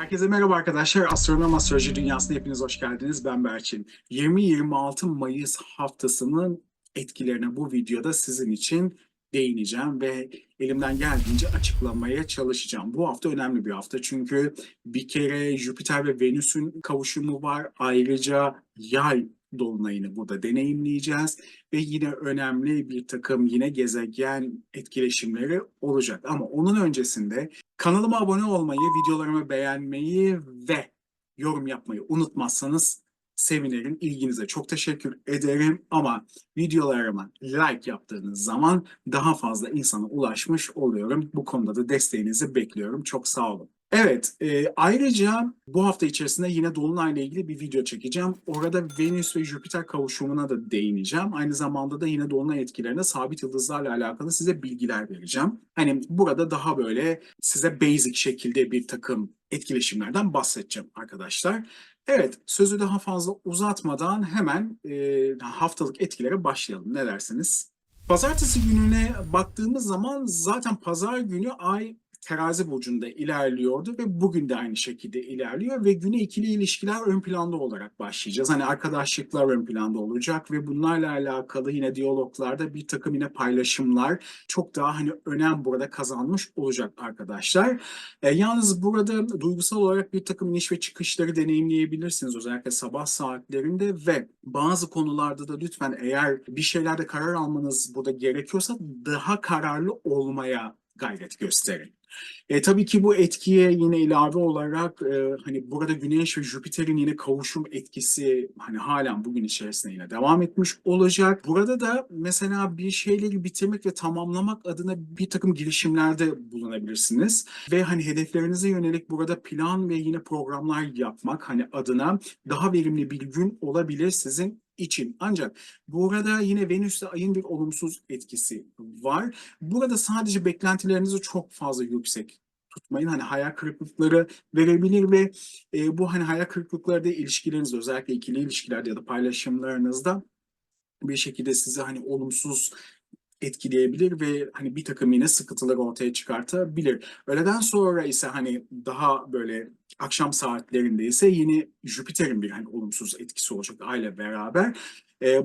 Herkese merhaba arkadaşlar. Astronom Astroloji Dünyası'na hepiniz hoş geldiniz. Ben Berçin. 20-26 Mayıs haftasının etkilerine bu videoda sizin için değineceğim ve elimden geldiğince açıklamaya çalışacağım. Bu hafta önemli bir hafta çünkü bir kere Jüpiter ve Venüs'ün kavuşumu var. Ayrıca Yay dolunayını burada deneyimleyeceğiz ve yine önemli bir takım yine gezegen etkileşimleri olacak. Ama onun öncesinde kanalıma abone olmayı, videolarımı beğenmeyi ve yorum yapmayı unutmazsanız sevinirim. İlginize çok teşekkür ederim ama videolarıma like yaptığınız zaman daha fazla insana ulaşmış oluyorum. Bu konuda da desteğinizi bekliyorum. Çok sağ olun. Evet, ayrıca bu hafta içerisinde yine Dolunay'la ilgili bir video çekeceğim. Orada Venüs ve Jüpiter kavuşumuna da değineceğim. Aynı zamanda da yine Dolunay etkilerine sabit yıldızlarla alakalı size bilgiler vereceğim. Hani burada daha böyle size basic şekilde bir takım etkileşimlerden bahsedeceğim arkadaşlar. Evet, sözü daha fazla uzatmadan hemen haftalık etkilere başlayalım. Ne dersiniz? Pazartesi gününe baktığımız zaman zaten pazar günü ay Terazi burcunda ilerliyordu ve bugün de aynı şekilde ilerliyor ve güne ikili ilişkiler ön planda olarak başlayacağız. Hani arkadaşlıklar ön planda olacak ve bunlarla alakalı yine diyaloglarda bir takım yine paylaşımlar çok daha hani önem burada kazanmış olacak arkadaşlar. Yalnız burada duygusal olarak bir takım iniş ve çıkışları deneyimleyebilirsiniz özellikle sabah saatlerinde ve bazı konularda da lütfen eğer bir şeylerde karar almanız burada gerekiyorsa daha kararlı olmaya gayret gösterin. Tabii ki bu etkiye yine ilave olarak hani burada Güneş ve Jüpiter'in yine kavuşum etkisi hani halen bugün içerisinde yine devam etmiş olacak. Burada da mesela bir şeyleri bitirmek ve tamamlamak adına bir takım girişimlerde bulunabilirsiniz. Ve hani hedeflerinize yönelik burada plan ve yine programlar yapmak hani adına daha verimli bir gün olabilir sizin için. Ancak burada yine Venüs'te ayın bir olumsuz etkisi var. Burada sadece beklentilerinizi çok fazla yüksek tutmayın. Hani hayal kırıklıkları verebilir ve bu hani hayal kırıklıkları da ilişkilerinizde özellikle ikili ilişkilerde ya da paylaşımlarınızda bir şekilde sizi hani olumsuz etkileyebilir ve hani bir takım yine sıkıntıları ortaya çıkartabilir. Öğleden sonra ise hani daha böyle akşam saatlerinde ise yine Jüpiter'in bir hani olumsuz etkisi olacak Ay'la beraber.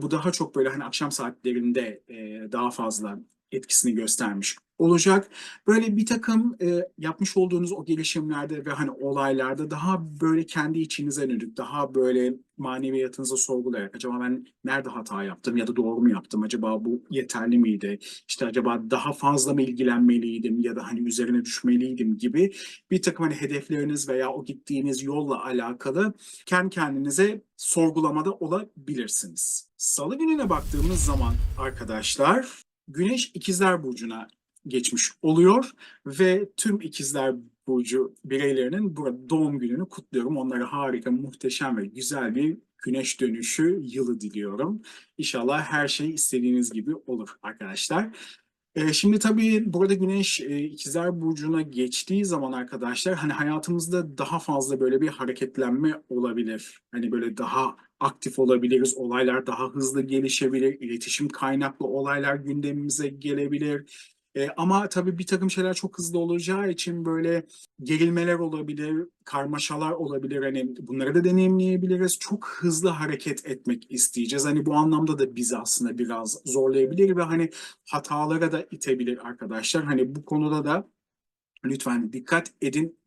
Bu daha çok böyle hani akşam saatlerinde daha fazla etkisini göstermiş olacak. Böyle bir takım yapmış olduğunuz o gelişimlerde ve hani olaylarda daha böyle kendi içinize dönük, daha böyle maneviyatınızı sorgulayarak acaba ben nerede hata yaptım ya da doğru mu yaptım? Acaba bu yeterli miydi? İşte acaba daha fazla mı ilgilenmeliydim ya da hani üzerine düşmeliydim gibi bir takım hani hedefleriniz veya o gittiğiniz yolla alakalı kendi kendinize sorgulamada olabilirsiniz. Salı gününe baktığımız zaman arkadaşlar Güneş İkizler Burcu'na geçmiş oluyor ve tüm İkizler Burcu bireylerinin burada doğum gününü kutluyorum. Onlara harika, muhteşem ve güzel bir güneş dönüşü yılı diliyorum. İnşallah her şey istediğiniz gibi olur arkadaşlar. Şimdi tabii burada Güneş İkizler Burcu'na geçtiği zaman arkadaşlar hani hayatımızda daha fazla böyle bir hareketlenme olabilir. Hani böyle daha aktif olabiliriz, olaylar daha hızlı gelişebilir, iletişim kaynaklı olaylar gündemimize gelebilir. Ama tabii bir takım şeyler çok hızlı olacağı için böyle gerilmeler olabilir, karmaşalar olabilir. Hani bunları da deneyimleyebiliriz. Çok hızlı hareket etmek isteyeceğiz. Hani bu anlamda da bizi aslında biraz zorlayabilir ve hani hatalara da itebilir arkadaşlar. Hani bu konuda da lütfen dikkat edin.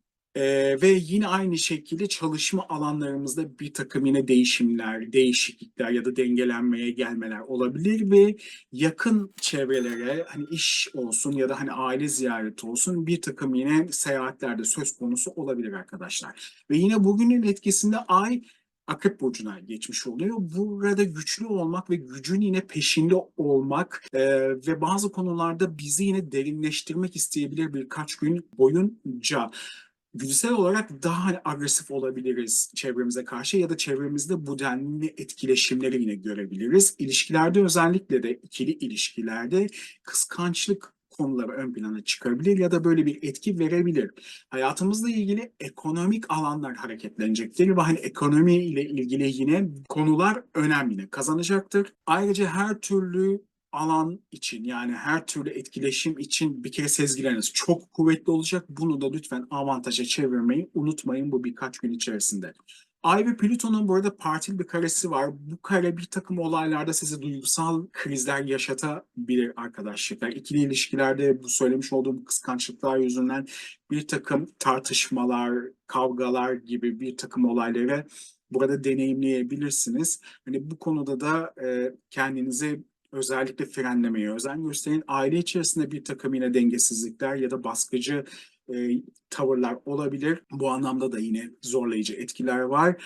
Ve yine aynı şekilde çalışma alanlarımızda bir takım yine değişimler, değişiklikler ya da dengelenmeye gelmeler olabilir ve yakın çevrelere hani iş olsun ya da hani aile ziyareti olsun bir takım yine seyahatlerde söz konusu olabilir arkadaşlar. Ve yine bugünün etkisinde Ay Akrep Burcu'na geçmiş oluyor. Burada güçlü olmak ve gücün yine peşinde olmak ve bazı konularda bizi yine derinleştirmek isteyebilir birkaç gün boyunca. Güdüsel olarak daha hani agresif olabiliriz çevremize karşı ya da çevremizde bu denli etkileşimleri yine görebiliriz. İlişkilerde özellikle de ikili ilişkilerde kıskançlık konuları ön plana çıkabilir ya da böyle bir etki verebilir. Hayatımızla ilgili ekonomik alanlar hareketlenecektir ve hani ekonomi ile ilgili yine konular önem yine kazanacaktır. Ayrıca her türlü alan için, yani her türlü etkileşim için bir kere sezgileriniz çok kuvvetli olacak. Bunu da lütfen avantaja çevirmeyi unutmayın bu birkaç gün içerisinde. Ay ve Plüton'un burada partil bir karesi var. Bu kare bir takım olaylarda size duygusal krizler yaşatabilir arkadaşlar. İkili ilişkilerde bu söylemiş olduğum kıskançlıklar yüzünden bir takım tartışmalar, kavgalar gibi bir takım olayları burada deneyimleyebilirsiniz. Hani bu konuda da kendinizi özellikle frenlemeye özen gösterin. Aile içerisinde bir takım yine dengesizlikler ya da baskıcı e, tavırlar olabilir. Bu anlamda da yine zorlayıcı etkiler var.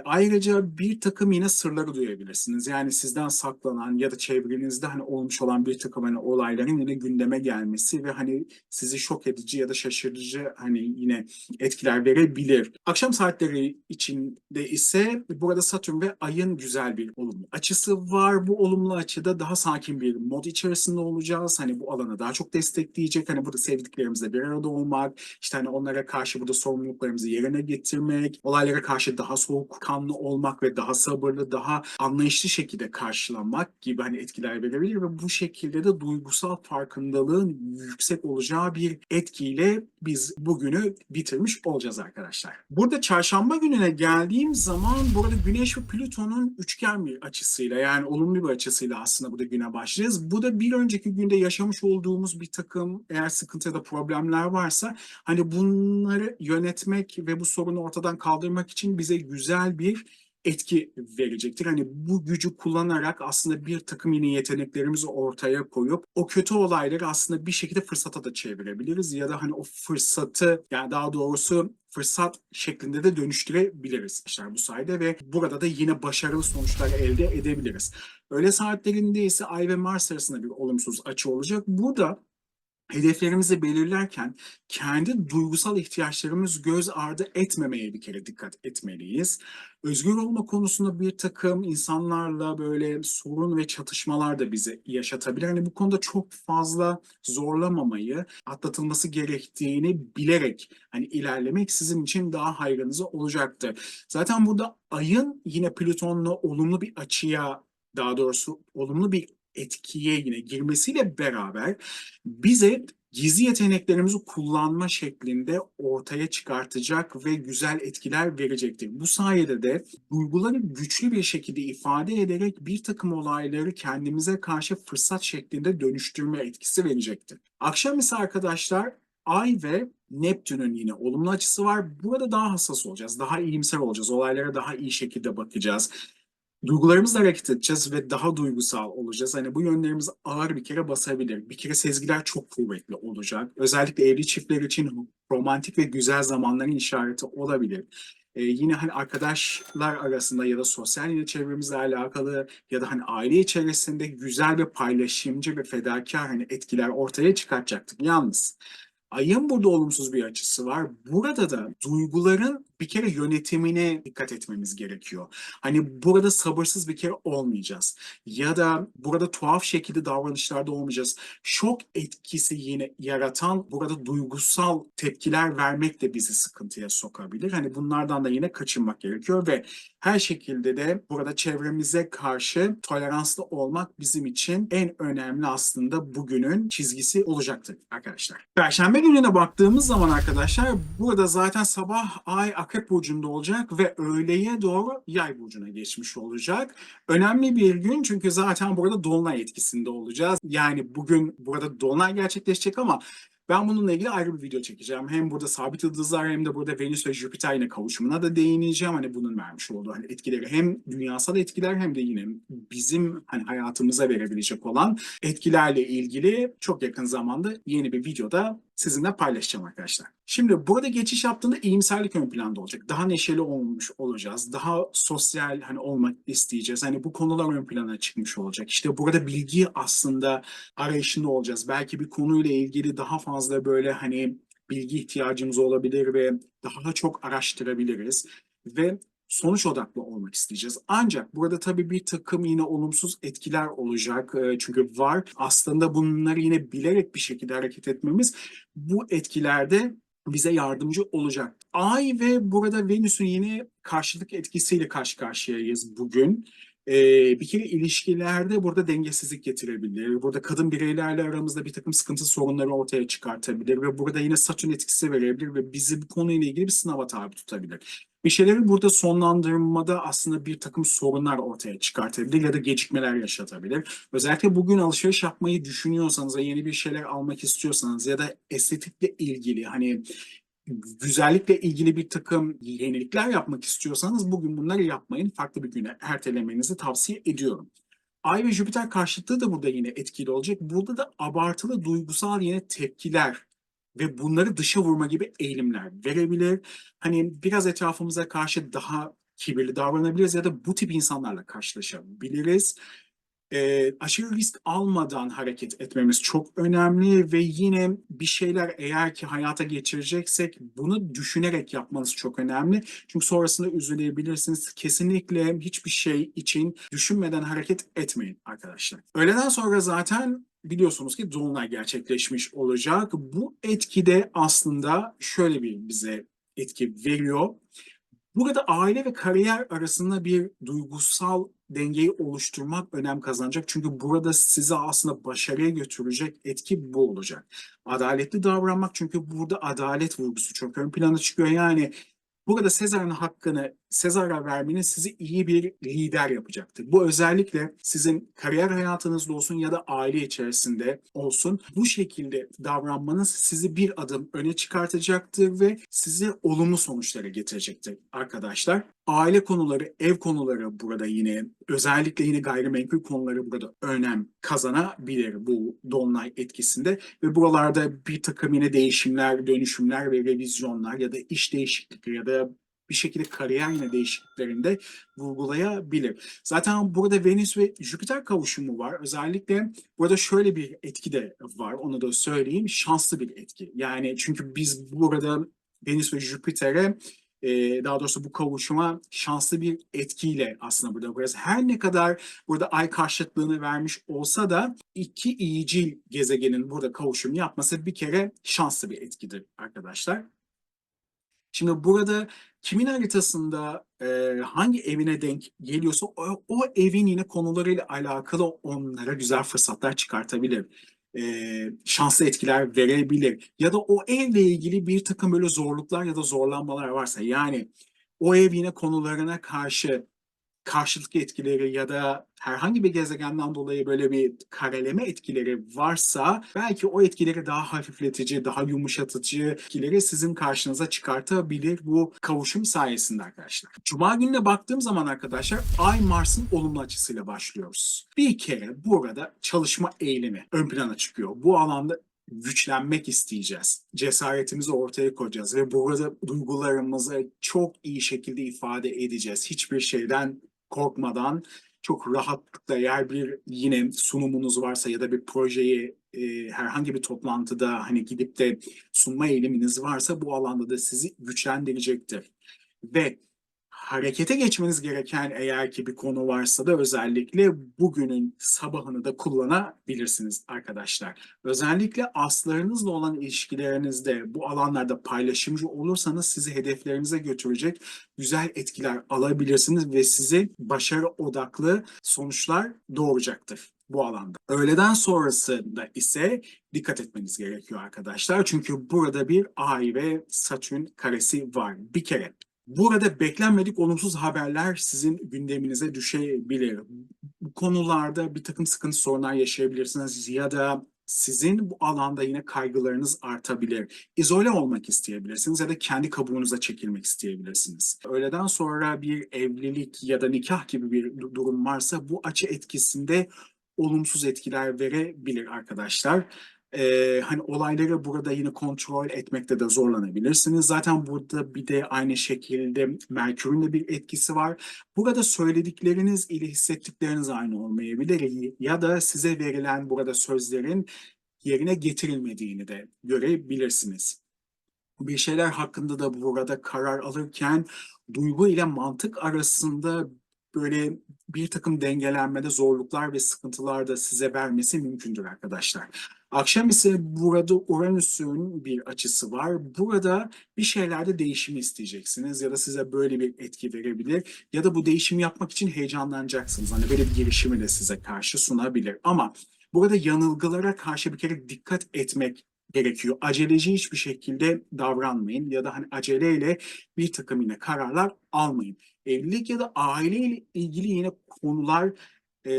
Ayrıca bir takım yine sırları duyabilirsiniz. Yani sizden saklanan ya da çevrenizde hani olmuş olan bir takım hani olayların yine gündeme gelmesi ve hani sizi şok edici ya da şaşırtıcı hani yine etkiler verebilir. Akşam saatleri içinde ise burada Satürn ve Ay'ın güzel bir olumlu açısı var. Bu olumlu açıda daha sakin bir mod içerisinde olacağız. Hani bu alanı daha çok destekleyecek. Hani burada sevdiklerimizle bir arada olmak, işte hani onlara karşı burada sorumluluklarımızı yerine getirmek, olaylara karşı daha soğukkanlı olmak ve daha sabırlı, daha anlayışlı şekilde karşılamak gibi hani etkiler verebilir ve bu şekilde de duygusal farkındalığın yüksek olacağı bir etkiyle biz bugünü bitirmiş olacağız arkadaşlar. Burada çarşamba gününe geldiğim zaman burada Güneş ve Plüton'un üçgen bir açısıyla, yani olumlu bir açısıyla aslında burada güne başlayacağız. Bu da bir önceki günde yaşamış olduğumuz bir takım eğer sıkıntı ya da problemler varsa hani bunları yönetmek ve bu sorunu ortadan kaldırmak için bize güzel bir etki verecektir. Hani bu gücü kullanarak aslında bir takım yine yeteneklerimizi ortaya koyup o kötü olayları aslında bir şekilde fırsata da çevirebiliriz ya da hani o fırsatı, yani daha doğrusu fırsat şeklinde de dönüştürebiliriz işte bu sayede ve burada da yine başarılı sonuçlar elde edebiliriz. Öğle saatlerinde ise Ay ve Mars arasında bir olumsuz açı olacak. Bu da hedeflerimizi belirlerken kendi duygusal ihtiyaçlarımızı göz ardı etmemeye bir kere dikkat etmeliyiz. Özgür olma konusunda bir takım insanlarla böyle sorun ve çatışmalar da bize yaşatabilir. Hani bu konuda çok fazla zorlamamayı, atlatılması gerektiğini bilerek hani ilerlemek sizin için daha hayrınıza olacaktır. Zaten burada ayın yine Plüton'la olumlu bir açıya, daha doğrusu olumlu bir etkiye yine girmesiyle beraber bize gizli yeteneklerimizi kullanma şeklinde ortaya çıkartacak ve güzel etkiler verecektir. Bu sayede de duyguları güçlü bir şekilde ifade ederek bir takım olayları kendimize karşı fırsat şeklinde dönüştürme etkisi verecektir. Akşam ise arkadaşlar Ay ve Neptün'ün yine olumlu açısı var. Burada daha hassas olacağız, daha iyimser olacağız, olaylara daha iyi şekilde bakacağız. Duygularımızla hareket edeceğiz ve daha duygusal olacağız. Hani bu yönlerimiz ağır bir kere basabilir. Bir kere sezgiler çok kuvvetli olacak. Özellikle evli çiftler için romantik ve güzel zamanların işareti olabilir. Yine hani arkadaşlar arasında ya da sosyal yine çevremizle alakalı ya da hani aile içerisinde güzel ve paylaşımcı ve fedakar hani etkiler ortaya çıkartacaktır. Yalnız Ayın burada olumsuz bir açısı var. Burada da duyguların bir kere yönetimine dikkat etmemiz gerekiyor. Hani burada sabırsız bir kere olmayacağız. Ya da burada tuhaf şekilde davranışlarda olmayacağız. Şok etkisi yine yaratan burada duygusal tepkiler vermek de bizi sıkıntıya sokabilir. Hani bunlardan da yine kaçınmak gerekiyor ve her şekilde de burada çevremize karşı toleranslı olmak bizim için en önemli aslında bugünün çizgisi olacaktır arkadaşlar. Perşembe gününe baktığımız zaman arkadaşlar burada zaten sabah Ay Akrep Burcu'nda olacak ve öğleye doğru Yay Burcu'na geçmiş olacak. Önemli bir gün çünkü zaten burada Dolunay etkisinde olacağız. Yani bugün burada Dolunay gerçekleşecek ama ben bununla ilgili ayrı bir video çekeceğim. Hem burada sabit yıldızlar hem de burada Venüs ve Jüpiter yine kavuşumuna da değineceğim. Hani bunun vermiş olduğu hani etkileri hem dünyasal etkiler hem de yine bizim hani hayatımıza verebilecek olan etkilerle ilgili çok yakın zamanda yeni bir videoda sizinle paylaşacağım arkadaşlar. Şimdi burada geçiş yaptığında iyimserlik ön planda olacak. Daha neşeli olmuş olacağız. Daha sosyal hani olmak isteyeceğiz. Hani bu konular ön plana çıkmış olacak. İşte burada bilgi aslında arayışında olacağız. Belki bir konuyla ilgili daha fazla böyle hani bilgi ihtiyacımız olabilir ve daha çok araştırabiliriz. Ve sonuç odaklı olmak isteyeceğiz. Ancak burada tabii bir takım yine olumsuz etkiler olacak. Çünkü var. Aslında bunları yine bilerek bir şekilde hareket etmemiz bu etkilerde bize yardımcı olacak. Ay ve burada Venüs'ün yine karşılık etkisiyle karşı karşıyayız bugün. Bir kere ilişkilerde burada dengesizlik getirebilir. Burada kadın bireylerle aramızda bir takım sıkıntı sorunları ortaya çıkartabilir ve burada yine Satürn etkisi verebilir ve bizi bu konuyla ilgili bir sınava tabi tutabilir. Bir şeyleri burada sonlandırmada aslında bir takım sorunlar ortaya çıkartabilir ya da gecikmeler yaşatabilir. Özellikle bugün alışveriş yapmayı düşünüyorsanız ve yeni bir şeyler almak istiyorsanız ya da estetikle ilgili hani güzellikle ilgili bir takım yenilikler yapmak istiyorsanız bugün bunları yapmayın. Farklı bir güne ertelemenizi tavsiye ediyorum. Ay ve Jüpiter karşıtlığı da burada yine etkili olacak. Burada da abartılı duygusal yine tepkiler ve bunları dışa vurma gibi eğilimler verebilir. Hani biraz etrafımıza karşı daha kibirli davranabiliriz ya da bu tip insanlarla karşılaşabiliriz. Aşırı risk almadan hareket etmemiz çok önemli ve yine bir şeyler eğer ki hayata geçireceksek bunu düşünerek yapmanız çok önemli. Çünkü sonrasında üzülebilirsiniz. Kesinlikle hiçbir şey için düşünmeden hareket etmeyin arkadaşlar. Öğleden sonra zaten biliyorsunuz ki dolunay gerçekleşmiş olacak. Bu etkide aslında şöyle bir bize etki veriyor. Burada aile ve kariyer arasında bir duygusal dengeyi oluşturmak önem kazanacak. Çünkü burada sizi aslında başarıya götürecek etki bu olacak. Adaletli davranmak, çünkü burada adalet vurgusu çok ön plana çıkıyor. Yani burada Sezar'ın hakkını Sezar'a vermeniz sizi iyi bir lider yapacaktır. Bu özellikle sizin kariyer hayatınızda olsun ya da aile içerisinde olsun. Bu şekilde davranmanız sizi bir adım öne çıkartacaktır ve size olumlu sonuçlara getirecektir arkadaşlar. Aile konuları, ev konuları burada yine özellikle yine gayrimenkul konuları burada önem kazanabilir bu dolunay etkisinde ve buralarda bir takım yine değişimler, dönüşümler ve revizyonlar ya da iş değişiklikleri ya da bir şekilde kariyer yine değişikliklerinde vurgulayabilir. Zaten burada Venüs ve Jüpiter kavuşumu var. Özellikle burada şöyle bir etki de var. Onu da söyleyeyim. Şanslı bir etki. Yani çünkü biz burada Venüs ve Jüpiter'e daha doğrusu bu kavuşuma şanslı bir etkiyle aslında burada burası. Her ne kadar burada ay karşıtlığını vermiş olsa da iki iyicil gezegenin burada kavuşum yapması bir kere şanslı bir etkidir arkadaşlar. Şimdi burada kimin haritasında hangi evine denk geliyorsa o evin yine konularıyla alakalı onlara güzel fırsatlar çıkartabilir. Şanslı etkiler verebilir. Ya da o evle ilgili bir takım böyle zorluklar ya da zorlanmalar varsa yani o ev yine konularına karşı karşılıklı etkileri ya da herhangi bir gezegenden dolayı böyle bir kareleme etkileri varsa belki o etkileri daha hafifletici, daha yumuşatıcı etkileri sizin karşınıza çıkartabilir bu kavuşum sayesinde arkadaşlar. Cuma gününe baktığım zaman arkadaşlar Ay Mars'ın olumlu açısıyla başlıyoruz. Bir kere burada çalışma eğilimi ön plana çıkıyor. Bu alanda güçlenmek isteyeceğiz. Cesaretimizi ortaya koyacağız ve burada duygularımızı çok iyi şekilde ifade edeceğiz. Hiçbir şeyden korkmadan çok rahatlıkla eğer bir yine sunumunuz varsa ya da bir projeyi herhangi bir toplantıda hani gidip de sunma eğiliminiz varsa bu alanda da sizi güçlendirecektir. Ve harekete geçmeniz gereken eğer ki bir konu varsa da özellikle bugünün sabahını da kullanabilirsiniz arkadaşlar. Özellikle aslarınızla olan ilişkilerinizde bu alanlarda paylaşımcı olursanız sizi hedeflerinize götürecek güzel etkiler alabilirsiniz ve sizi başarı odaklı sonuçlar doğuracaktır bu alanda. Öğleden sonrasında ise dikkat etmeniz gerekiyor arkadaşlar. Çünkü burada bir Ay ve Satürn karesi var. Bir kere burada beklenmedik olumsuz haberler sizin gündeminize düşebilir. Bu konularda bir takım sıkıntı sorunlar yaşayabilirsiniz ya da sizin bu alanda yine kaygılarınız artabilir. İzole olmak isteyebilirsiniz ya da kendi kabuğunuza çekilmek isteyebilirsiniz. Öğleden sonra bir evlilik ya da nikah gibi bir durum varsa bu açı etkisinde olumsuz etkiler verebilir arkadaşlar. Hani olayları burada yine kontrol etmekte de zorlanabilirsiniz. Zaten burada bir de aynı şekilde Merkür'ün de bir etkisi var. Burada söyledikleriniz ile hissettikleriniz aynı olmayabilir ya da size verilen burada sözlerin yerine getirilmediğini de görebilirsiniz. Bir şeyler hakkında da burada karar alırken duygu ile mantık arasında böyle bir takım dengelenmede zorluklar ve sıkıntılar da size vermesi mümkündür arkadaşlar. Akşam ise burada Uranüs'ün bir açısı var. Burada bir şeylerde değişimi isteyeceksiniz ya da size böyle bir etki verebilir ya da bu değişimi yapmak için heyecanlanacaksınız. Hani böyle bir girişimi de size karşı sunabilir. Ama burada yanılgılara karşı bir kere dikkat etmek gerekiyor. Aceleci hiçbir şekilde davranmayın ya da hani aceleyle bir takım yine kararlar almayın. Evlilik ya da aileyle ilgili yine konular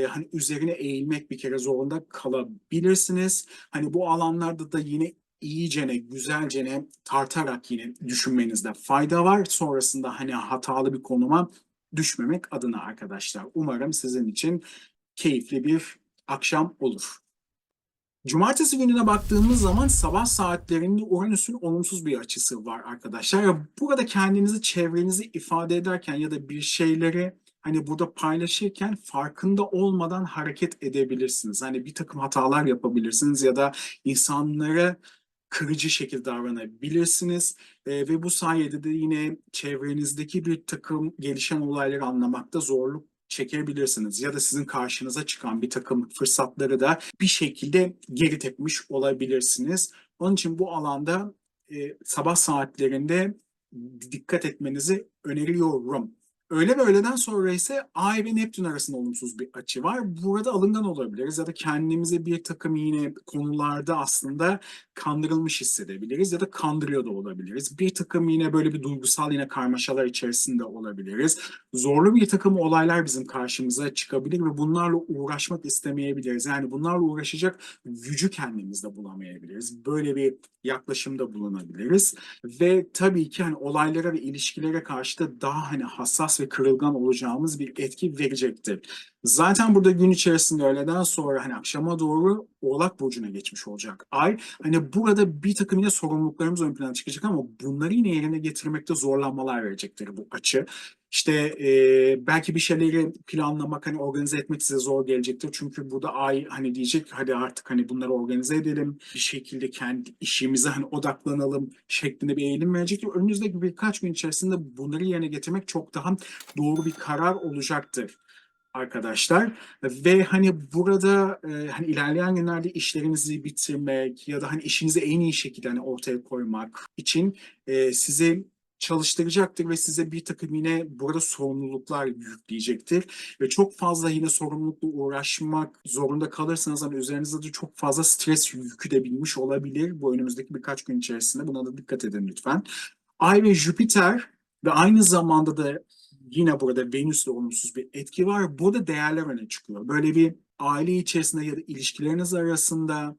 hani üzerine eğilmek bir kere zorunda kalabilirsiniz. Hani bu alanlarda da yine iyicene, güzelcene tartarak yine düşünmenizde fayda var. Sonrasında hani hatalı bir konuma düşmemek adına arkadaşlar. Umarım sizin için keyifli bir akşam olur. Cumartesi gününe baktığımız zaman sabah saatlerinde Uranüs'ün olumsuz bir açısı var arkadaşlar. Burada kendinizi, çevrenizi ifade ederken ya da bir şeyleri hani burada paylaşırken farkında olmadan hareket edebilirsiniz. Hani bir takım hatalar yapabilirsiniz ya da insanlara kırıcı şekilde davranabilirsiniz. Ve bu sayede de yine çevrenizdeki bir takım gelişen olayları anlamakta zorluk çekebilirsiniz ya da sizin karşınıza çıkan bir takım fırsatları da bir şekilde geri tepmiş olabilirsiniz. Onun için bu alanda sabah saatlerinde dikkat etmenizi öneriyorum. Öğle ve öğleden sonra ise Ay ve Neptün arasında olumsuz bir açı var. Burada alıngan olabiliriz ya da kendimizi bir takım yine konularda aslında kandırılmış hissedebiliriz ya da kandırıyor da olabiliriz. Bir takım yine böyle bir duygusal yine karmaşalar içerisinde olabiliriz. Zorlu bir takım olaylar bizim karşımıza çıkabilir ve bunlarla uğraşmak istemeyebiliriz. Yani bunlarla uğraşacak gücü kendimizde bulamayabiliriz. Böyle bir yaklaşımda bulunabiliriz. Ve tabii ki hani olaylara ve ilişkilere karşı da daha hani hassas ve kırılgan olacağımız bir etki verecektir. Zaten burada gün içerisinde öğleden sonra hani akşama doğru Oğlak Burcu'na geçmiş olacak Ay. Hani burada bir takım yine sorumluluklarımız ön plana çıkacak ama bunları yine yerine getirmekte zorlanmalar verecektir bu açı. İşte belki bir şeyleri planlamak, hani organize etmek size zor gelecektir. Çünkü burada Ay hani diyecek hadi artık hani bunları organize edelim. Bir şekilde kendi işimize hani odaklanalım şeklinde bir eğilim verecektir. Önümüzdeki birkaç gün içerisinde bunları yerine getirmek çok daha doğru bir karar olacaktır arkadaşlar. Ve hani burada hani ilerleyen günlerde işlerinizi bitirmek ya da hani işinizi en iyi şekilde hani ortaya koymak için sizi çalıştıracaktır ve size bir takım yine burada sorumluluklar yükleyecektir. Ve çok fazla yine sorumlulukla uğraşmak zorunda kalırsanız hani üzerinizde de çok fazla stres yükü de binmiş olabilir. Bu önümüzdeki birkaç gün içerisinde buna da dikkat edin lütfen. Ay ve Jüpiter ve aynı zamanda da yine burada Venüs'le olumsuz bir etki var. Burada değerler öne çıkıyor. Böyle bir aile içerisinde ya da ilişkileriniz arasında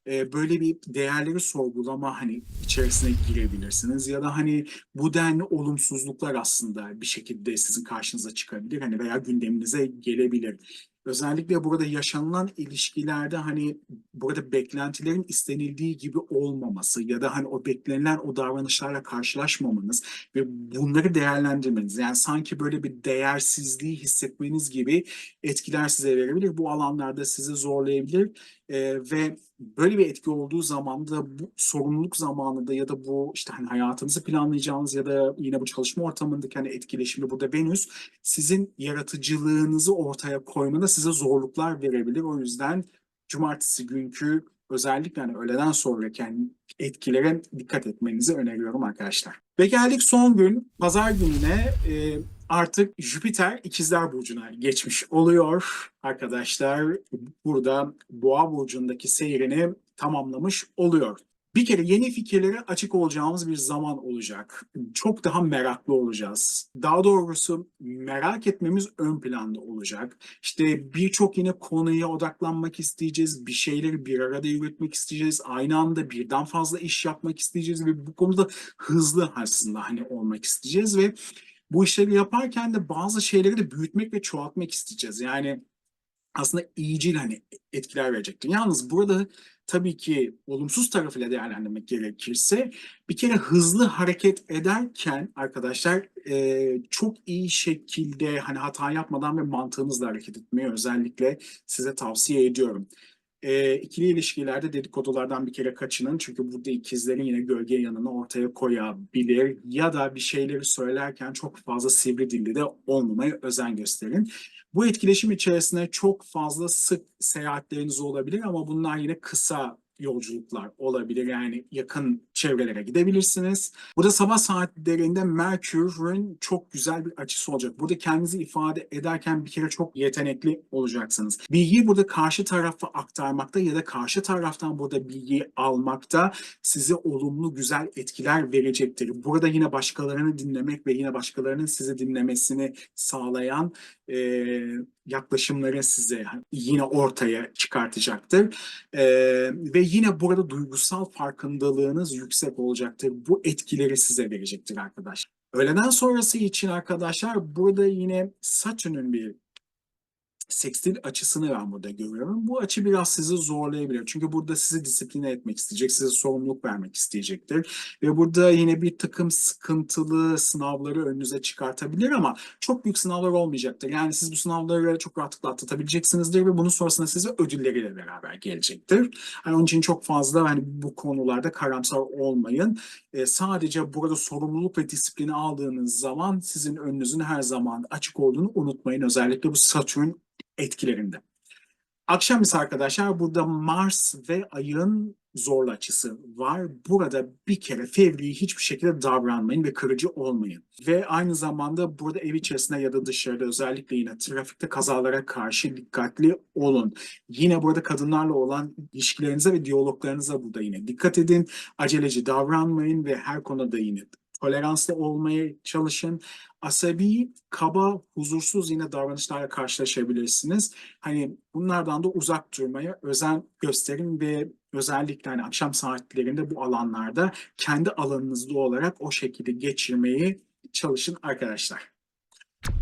böyle bir değerleri sorgulama hani içerisine girebilirsiniz ya da hani bu denli olumsuzluklar aslında bir şekilde sizin karşınıza çıkabilir hani veya gündeminize gelebilir. Özellikle burada yaşanılan ilişkilerde hani burada beklentilerin istenildiği gibi olmaması ya da hani o beklenilen o davranışlarla karşılaşmamanız ve bunları değerlendirmeniz yani sanki böyle bir değersizliği hissetmeniz gibi etkiler size verebilir. Bu alanlarda sizi zorlayabilir ve böyle bir etki olduğu zaman da bu sorumluluk zamanında ya da bu işte hani hayatınızı planlayacağınız ya da yine bu çalışma ortamındaki hani etkileşimde burada Venüs sizin yaratıcılığınızı ortaya koymada size zorluklar verebilir. O yüzden cumartesi günkü özellikle hani öğleden sonraki yani etkilere dikkat etmenizi öneriyorum arkadaşlar. Ve geldik son gün, pazar gününe artık Jüpiter İkizler Burcu'na geçmiş oluyor arkadaşlar. Burada Boğa Burcu'ndaki seyrini tamamlamış oluyor. Bir kere yeni fikirlere açık olacağımız bir zaman olacak. Çok daha meraklı olacağız. Daha doğrusu merak etmemiz ön planda olacak. İşte birçok yine konuya odaklanmak isteyeceğiz. Bir şeyleri bir arada yürütmek isteyeceğiz. Aynı anda birden fazla iş yapmak isteyeceğiz ve bu konuda hızlı aslında hani olmak isteyeceğiz ve bu işleri yaparken de bazı şeyleri de büyütmek ve çoğaltmak isteyeceğiz. Yani aslında iyicil hani etkiler verecektir. Yalnız burada tabii ki olumsuz tarafıyla değerlendirmek gerekirse bir kere hızlı hareket ederken arkadaşlar çok iyi şekilde hani hata yapmadan ve mantığınızla hareket etmeyi özellikle size tavsiye ediyorum. İkili ilişkilerde dedikodulardan bir kere kaçının. Çünkü burada ikizlerin yine gölge yanını ortaya koyabilir. Ya da bir şeyleri söylerken çok fazla sivri dilli de olmamaya özen gösterin. Bu etkileşim içerisinde çok fazla sık seyahatleriniz olabilir ama bunlar yine kısa yolculuklar olabilir. Yani yakın çevrelere gidebilirsiniz. Burada sabah saatlerinde Merkür'ün çok güzel bir açısı olacak. Burada kendinizi ifade ederken bir kere çok yetenekli olacaksınız. Bilgiyi burada karşı tarafa aktarmakta ya da karşı taraftan burada bilgiyi almakta size olumlu güzel etkiler verecektir. Burada yine başkalarını dinlemek ve yine başkalarının sizi dinlemesini sağlayan yaklaşımları size yine ortaya çıkartacaktır. Ve yine burada duygusal farkındalığınız yüksek olacaktır. Bu etkileri size verecektir arkadaşlar. Öğleden sonrası için arkadaşlar burada yine Satürn'ün bir sekstil açısını ben burada görüyorum. Bu açı biraz sizi zorlayabilir. Çünkü burada sizi disipline etmek isteyecek, size sorumluluk vermek isteyecektir. Ve burada yine bir takım sıkıntılı sınavları önünüze çıkartabilir ama çok büyük sınavlar olmayacaktır. Yani siz bu sınavları çok rahatlıkla atlatabileceksinizdir ve bunun sonrasında size ödülleriyle beraber gelecektir. Yani onun için çok fazla hani bu konularda karamsar olmayın. Sadece burada sorumluluk ve disiplini aldığınız zaman sizin önünüzün her zaman açık olduğunu unutmayın. Özellikle bu Satürn etkilerinde. Akşam ise arkadaşlar burada Mars ve Ay'ın zorlu açısı var. Burada bir kere fevri hiçbir şekilde davranmayın ve kırıcı olmayın. Ve aynı zamanda burada ev içerisinde ya da dışarıda özellikle yine trafikte kazalara karşı dikkatli olun. Yine burada kadınlarla olan ilişkilerinize ve diyaloglarınıza burada yine dikkat edin. Aceleci davranmayın ve her konuda yine toleranslı olmaya çalışın. Asabi, kaba, huzursuz yine davranışlarla karşılaşabilirsiniz. Hani bunlardan da uzak durmaya özen gösterin ve özellikle hani akşam saatlerinde bu alanlarda kendi alanınızda olarak o şekilde geçirmeyi çalışın arkadaşlar.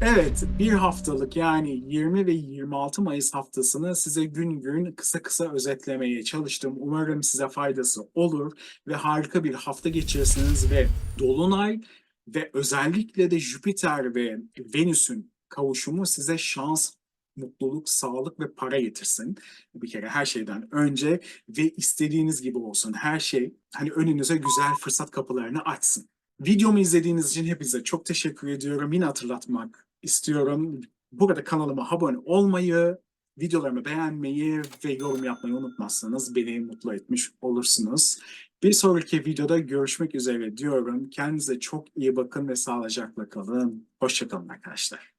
Evet, bir haftalık yani 20 ve 26 Mayıs haftasını size gün gün kısa kısa özetlemeye çalıştım. Umarım size faydası olur ve harika bir hafta geçirirsiniz ve Dolunay ve özellikle de Jüpiter ve Venüs'ün kavuşumu size şans, mutluluk, sağlık ve para getirsin. Bir kere her şeyden önce ve istediğiniz gibi olsun. Her şey hani önünüze güzel fırsat kapılarını açsın. Videomu izlediğiniz için hepinize çok teşekkür ediyorum. Yine hatırlatmak istiyorum. Burada kanalıma abone olmayı, videolarımı beğenmeyi ve yorum yapmayı unutmazsanız beni mutlu etmiş olursunuz. Bir sonraki videoda görüşmek üzere diyorum. Kendinize çok iyi bakın ve sağlıcakla kalın. Hoşça kalın arkadaşlar.